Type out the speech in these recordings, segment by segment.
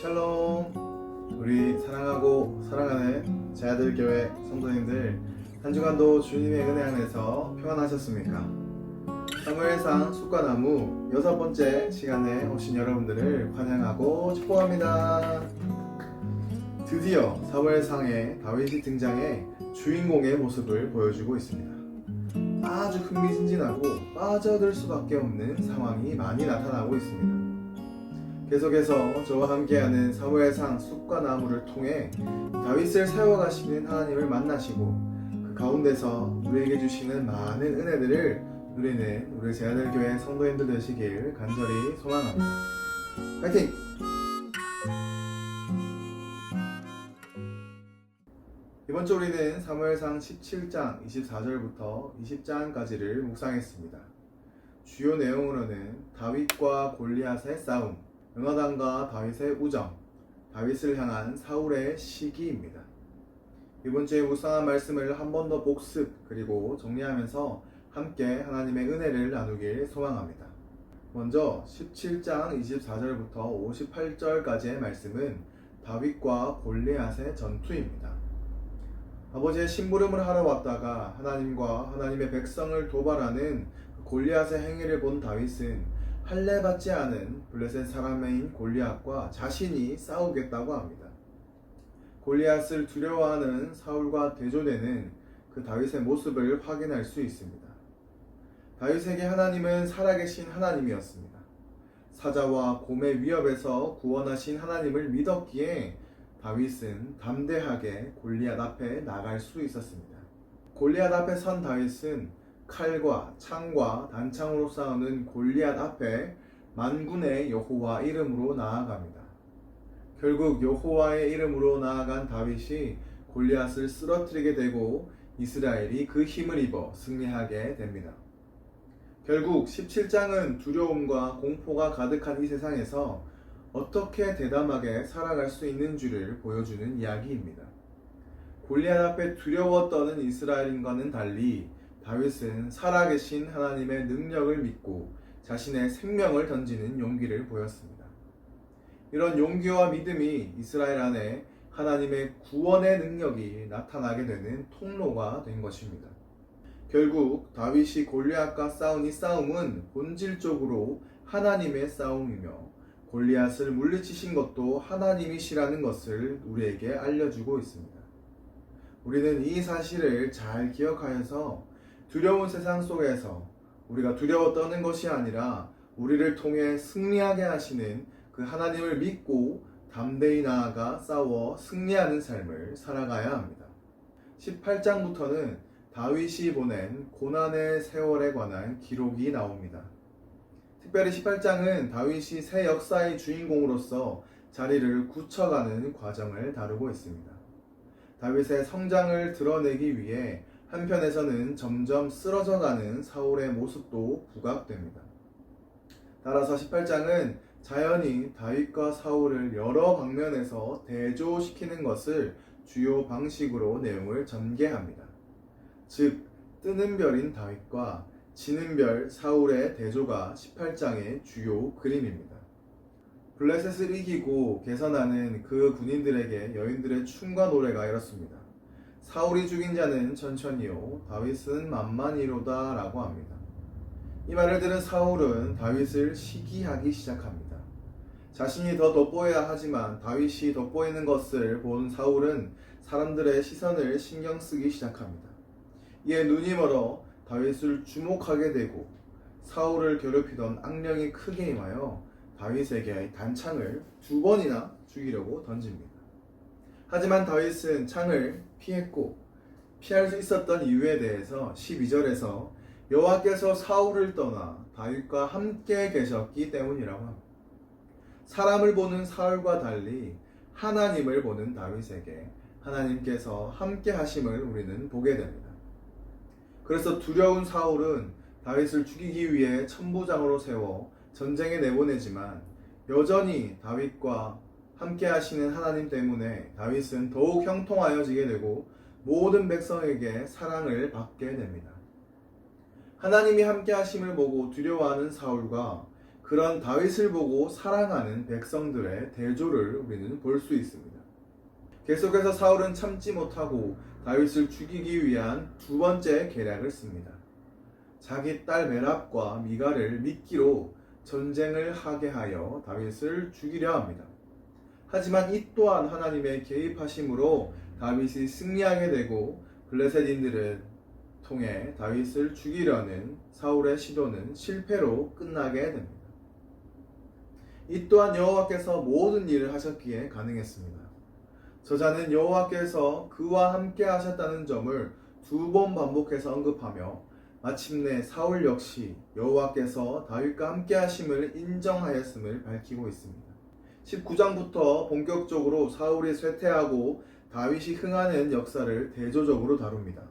샬롬. 우리 사랑하고 사랑하는 제아들교회 성도님들, 한 주간도 주님의 은혜 안에서 평안하셨습니까? 사무엘상 숲과나무 6번째 시간에 오신 여러분들을 환영하고 축복합니다. 드디어 사무엘상에 다윗이 등장해 주인공의 모습을 보여주고 있습니다. 아주 흥미진진하고 빠져들 수밖에 없는 상황이 많이 나타나고 있습니다. 계속해서 저와 함께하는 사무엘상 숲과 나무를 통해 다윗을 세워가시는 하나님을 만나시고 그 가운데서 우리에게 주시는 많은 은혜들을 누리는 우리 제아들교회 성도님들 되시길 간절히 소망합니다. 파이팅! 이번 주 우리는 사무엘상 17장 24절부터 20장까지를 묵상했습니다. 주요 내용으로는 다윗과 골리앗의 싸움, 요나단과 다윗의 우정, 다윗을 향한 사울의 시기입니다. 이번 주에 묵상한 말씀을 한 번 더 복습 그리고 정리하면서 함께 하나님의 은혜를 나누길 소망합니다. 먼저 17장 24절부터 58절까지의 말씀은 다윗과 골리앗의 전투입니다. 아버지의 심부름을 하러 왔다가 하나님과 하나님의 백성을 도발하는 골리앗의 행위를 본 다윗은 할례받지 않은 블레셋 사람인 골리앗과 자신이 싸우겠다고 합니다. 골리앗을 두려워하는 사울과 대조되는 그 다윗의 모습을 확인할 수 있습니다. 다윗에게 하나님은 살아계신 하나님이었습니다. 사자와 곰의 위협에서 구원하신 하나님을 믿었기에 다윗은 담대하게 골리앗 앞에 나갈 수 있었습니다. 골리앗 앞에 선 다윗은 칼과 창과 단창으로 싸우는 골리앗 앞에 만군의 여호와 이름으로 나아갑니다. 결국 여호와의 이름으로 나아간 다윗이 골리앗을 쓰러뜨리게 되고 이스라엘이 그 힘을 입어 승리하게 됩니다. 결국 17장은 두려움과 공포가 가득한 이 세상에서 어떻게 대담하게 살아갈 수 있는지를 보여주는 이야기입니다. 골리앗 앞에 두려워 떠는 이스라엘인과는 달리 다윗은 살아계신 하나님의 능력을 믿고 자신의 생명을 던지는 용기를 보였습니다. 이런 용기와 믿음이 이스라엘 안에 하나님의 구원의 능력이 나타나게 되는 통로가 된 것입니다. 결국 다윗이 골리앗과 싸운 이 싸움은 본질적으로 하나님의 싸움이며 골리앗을 물리치신 것도 하나님이시라는 것을 우리에게 알려주고 있습니다. 우리는 이 사실을 잘 기억하여서 두려운 세상 속에서 우리가 두려워 떠는 것이 아니라 우리를 통해 승리하게 하시는 그 하나님을 믿고 담대히 나아가 싸워 승리하는 삶을 살아가야 합니다. 18장부터는 다윗이 보낸 고난의 세월에 관한 기록이 나옵니다. 특별히 18장은 다윗이 새 역사의 주인공으로서 자리를 굳혀가는 과정을 다루고 있습니다. 다윗의 성장을 드러내기 위해 한편에서는 점점 쓰러져가는 사울의 모습도 부각됩니다. 따라서 18장은 자연히 다윗과 사울을 여러 방면에서 대조시키는 것을 주요 방식으로 내용을 전개합니다. 즉, 뜨는 별인 다윗과 지는 별 사울의 대조가 18장의 주요 그림입니다. 블레셋을 이기고 개선하는 그 군인들에게 여인들의 춤과 노래가 이렇습니다. 사울이 죽인 자는 천천히요 다윗은 만만히로다 라고 합니다. 이 말을 들은 사울은 다윗을 시기하기 시작합니다. 자신이 더 돋보여야 하지만 다윗이 돋보이는 것을 본 사울은 사람들의 시선을 신경 쓰기 시작합니다. 이에 눈이 멀어 다윗을 주목하게 되고 사울을 괴롭히던 악령이 크게 임하여 다윗에게 단창을 2번이나 죽이려고 던집니다. 하지만 다윗은 창을 피했고 피할 수 있었던 이유에 대해서 12절에서 여호와께서 사울을 떠나 다윗과 함께 계셨기 때문이라고 합니다. 사람을 보는 사울과 달리 하나님을 보는 다윗에게 하나님께서 함께 하심을 우리는 보게 됩니다. 그래서 두려운 사울은 다윗을 죽이기 위해 천부장으로 세워 전쟁에 내보내지만 여전히 다윗과 함께 하시는 하나님 때문에 다윗은 더욱 형통하여지게 되고 모든 백성에게 사랑을 받게 됩니다. 하나님이 함께 하심을 보고 두려워하는 사울과 그런 다윗을 보고 사랑하는 백성들의 대조를 우리는 볼 수 있습니다. 계속해서 사울은 참지 못하고 다윗을 죽이기 위한 두 번째 계략을 씁니다. 자기 딸 메랍과 미갈을 미끼로 전쟁을 하게 하여 다윗을 죽이려 합니다. 하지만 이 또한 하나님의 개입하심으로 다윗이 승리하게 되고 블레셋인들을 통해 다윗을 죽이려는 사울의 시도는 실패로 끝나게 됩니다. 이 또한 여호와께서 모든 일을 하셨기에 가능했습니다. 저자는 여호와께서 그와 함께 하셨다는 점을 두 번 반복해서 언급하며 마침내 사울 역시 여호와께서 다윗과 함께 하심을 인정하였음을 밝히고 있습니다. 19장부터 본격적으로 사울이 쇠퇴하고 다윗이 흥하는 역사를 대조적으로 다룹니다.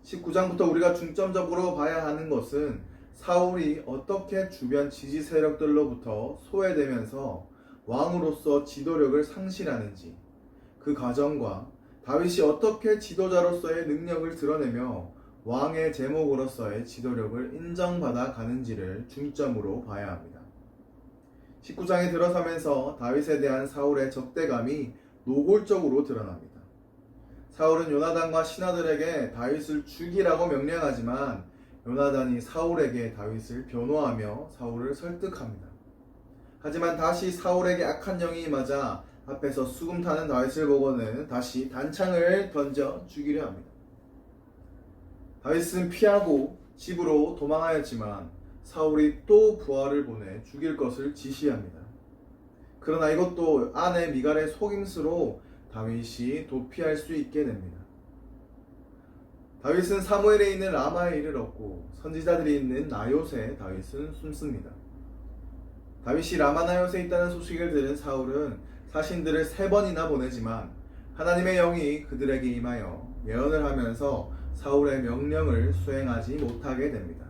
19장부터 우리가 중점적으로 봐야 하는 것은 사울이 어떻게 주변 지지 세력들로부터 소외되면서 왕으로서 지도력을 상실하는지, 그 과정과 다윗이 어떻게 지도자로서의 능력을 드러내며 왕의 제목으로서의 지도력을 인정받아 가는지를 중점으로 봐야 합니다. 19장에 들어서면서 다윗에 대한 사울의 적대감이 노골적으로 드러납니다. 사울은 요나단과 신하들에게 다윗을 죽이라고 명령하지만 요나단이 사울에게 다윗을 변호하며 사울을 설득합니다. 하지만 다시 사울에게 악한 영이 임하자 앞에서 수금 타는 다윗을 보고는 다시 단창을 던져 죽이려 합니다. 다윗은 피하고 집으로 도망하였지만 사울이 또 부하를 보내 죽일 것을 지시합니다. 그러나 이것도 아내 미갈의 속임수로 다윗이 도피할 수 있게 됩니다. 다윗은 사무엘에 있는 라마에 이르렀고 선지자들이 있는 나요세 다윗은 숨습니다. 다윗이 라마 나요세에 있다는 소식을 들은 사울은 사신들을 3번이나 보내지만 하나님의 영이 그들에게 임하여 예언을 하면서 사울의 명령을 수행하지 못하게 됩니다.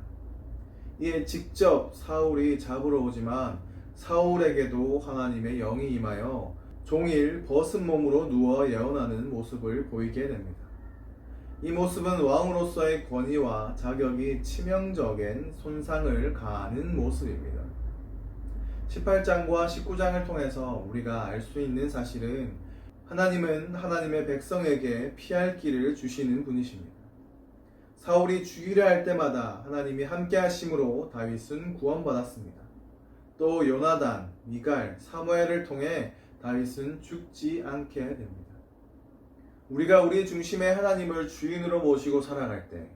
이에 직접 사울이 잡으러 오지만 사울에게도 하나님의 영이 임하여 종일 벗은 몸으로 누워 예언하는 모습을 보이게 됩니다. 이 모습은 왕으로서의 권위와 자격이 치명적인 손상을 가하는 모습입니다. 18장과 19장을 통해서 우리가 알 수 있는 사실은 하나님은 하나님의 백성에게 피할 길을 주시는 분이십니다. 사울이 죽이려 할 때마다 하나님이 함께 하심으로 다윗은 구원받았습니다. 또 요나단, 미갈, 사무엘을 통해 다윗은 죽지 않게 됩니다. 우리가 우리 중심의 하나님을 주인으로 모시고 살아갈 때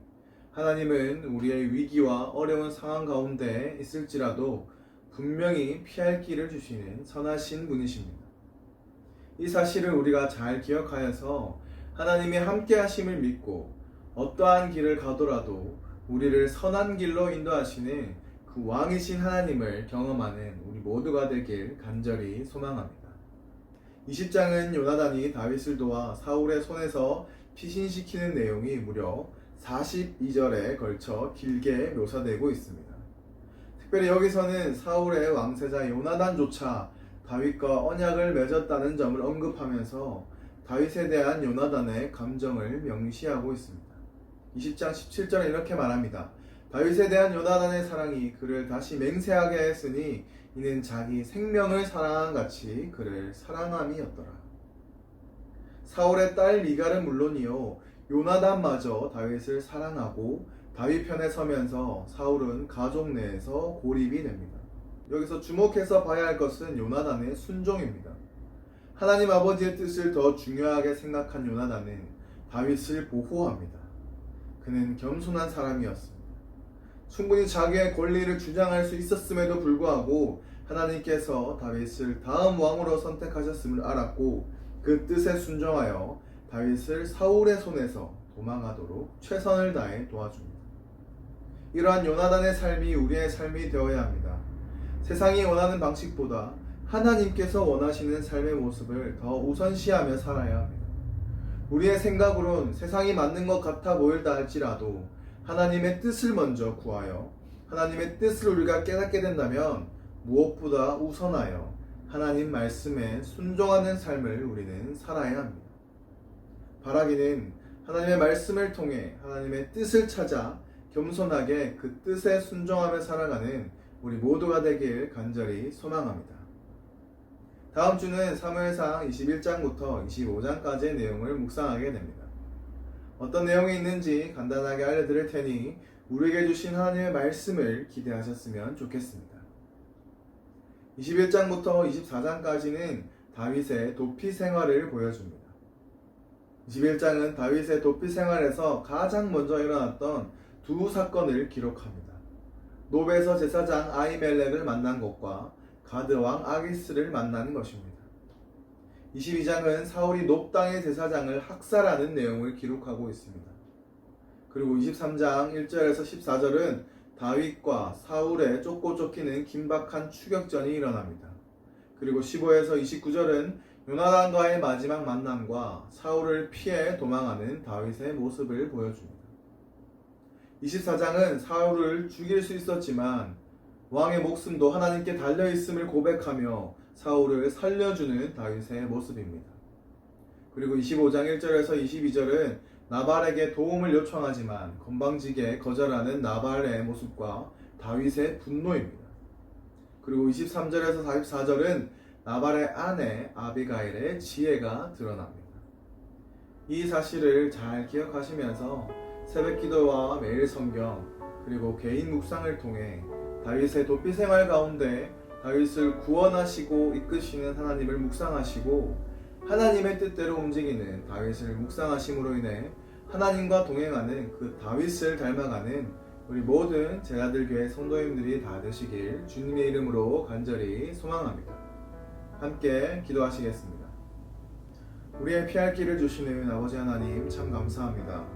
하나님은 우리의 위기와 어려운 상황 가운데 있을지라도 분명히 피할 길을 주시는 선하신 분이십니다. 이 사실을 우리가 잘 기억하여서 하나님이 함께 하심을 믿고 어떠한 길을 가더라도 우리를 선한 길로 인도하시는 그 왕이신 하나님을 경험하는 우리 모두가 되길 간절히 소망합니다. 20장은 요나단이 다윗을 도와 사울의 손에서 피신시키는 내용이 무려 42절에 걸쳐 길게 묘사되고 있습니다. 특별히 여기서는 사울의 왕세자 요나단조차 다윗과 언약을 맺었다는 점을 언급하면서 다윗에 대한 요나단의 감정을 명시하고 있습니다. 20장 17절에 이렇게 말합니다. 다윗에 대한 요나단의 사랑이 그를 다시 맹세하게 했으니 이는 자기 생명을 사랑한 같이 그를 사랑함이었더라. 사울의 딸 미갈은 물론이요 요나단마저 다윗을 사랑하고 다윗 편에 서면서 사울은 가족 내에서 고립이 됩니다. 여기서 주목해서 봐야 할 것은 요나단의 순종입니다. 하나님 아버지의 뜻을 더 중요하게 생각한 요나단은 다윗을 보호합니다. 그는 겸손한 사람이었습니다. 충분히 자기의 권리를 주장할 수 있었음에도 불구하고 하나님께서 다윗을 다음 왕으로 선택하셨음을 알았고 그 뜻에 순종하여 다윗을 사울의 손에서 도망하도록 최선을 다해 도와줍니다. 이러한 요나단의 삶이 우리의 삶이 되어야 합니다. 세상이 원하는 방식보다 하나님께서 원하시는 삶의 모습을 더 우선시하며 살아야 합니다. 우리의 생각으론 세상이 맞는 것 같아 보일다 할지라도 하나님의 뜻을 먼저 구하여 하나님의 뜻을 우리가 깨닫게 된다면 무엇보다 우선하여 하나님 말씀에 순종하는 삶을 우리는 살아야 합니다. 바라기는 하나님의 말씀을 통해 하나님의 뜻을 찾아 겸손하게 그 뜻에 순종하며 살아가는 우리 모두가 되길 간절히 소망합니다. 다음 주는 사무엘상 21장부터 25장까지의 내용을 묵상하게 됩니다. 어떤 내용이 있는지 간단하게 알려드릴 테니 우리에게 주신 하나님의 말씀을 기대하셨으면 좋겠습니다. 21장부터 24장까지는 다윗의 도피 생활을 보여줍니다. 21장은 다윗의 도피 생활에서 가장 먼저 일어났던 두 사건을 기록합니다. 노베서 제사장 아히멜렉을 만난 것과 가드왕 아기스를 만나는 것입니다. 22장은 사울이 높당의 제사장을 학살하는 내용을 기록하고 있습니다. 그리고 23장 1절에서 14절은 다윗과 사울의 쫓고 쫓기는 긴박한 추격전이 일어납니다. 그리고 15에서 29절은 요나단과의 마지막 만남과 사울을 피해 도망하는 다윗의 모습을 보여줍니다. 24장은 사울을 죽일 수 있었지만 왕의 목숨도 하나님께 달려있음을 고백하며 사울을 살려주는 다윗의 모습입니다. 그리고 25장 1절에서 22절은 나발에게 도움을 요청하지만 건방지게 거절하는 나발의 모습과 다윗의 분노입니다. 그리고 23절에서 44절은 나발의 아내 아비가일의 지혜가 드러납니다. 이 사실을 잘 기억하시면서 새벽 기도와 매일 성경 그리고 개인 묵상을 통해 다윗의 도피 생활 가운데 다윗을 구원하시고 이끄시는 하나님을 묵상하시고 하나님의 뜻대로 움직이는 다윗을 묵상하심으로 인해 하나님과 동행하는 그 다윗을 닮아가는 우리 모든 제자들교회 성도님들이 다 되시길 주님의 이름으로 간절히 소망합니다. 함께 기도하시겠습니다. 우리의 피할 길을 주시는 아버지 하나님 참 감사합니다.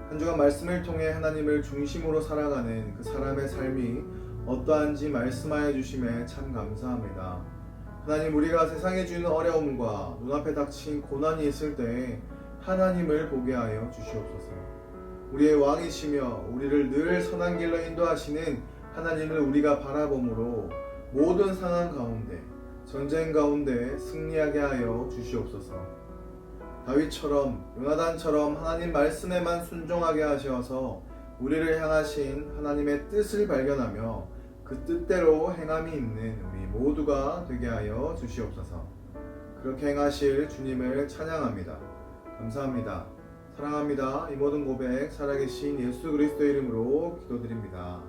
한 주간 말씀을 통해 하나님을 중심으로 살아가는 그 사람의 삶이 어떠한지 말씀하여 주심에 참 감사합니다. 하나님, 우리가 세상에 주는 어려움과 눈앞에 닥친 고난이 있을 때에 하나님을 보게 하여 주시옵소서. 우리의 왕이시며 우리를 늘 선한 길로 인도하시는 하나님을 우리가 바라봄으로 모든 상황 가운데 전쟁 가운데 승리하게 하여 주시옵소서. 다윗처럼 요나단처럼 하나님 말씀에만 순종하게 하셔서 우리를 향하신 하나님의 뜻을 발견하며 그 뜻대로 행함이 있는 우리 모두가 되게 하여 주시옵소서. 그렇게 행하실 주님을 찬양합니다. 감사합니다. 사랑합니다. 이 모든 고백 살아계신 예수 그리스도의 이름으로 기도드립니다.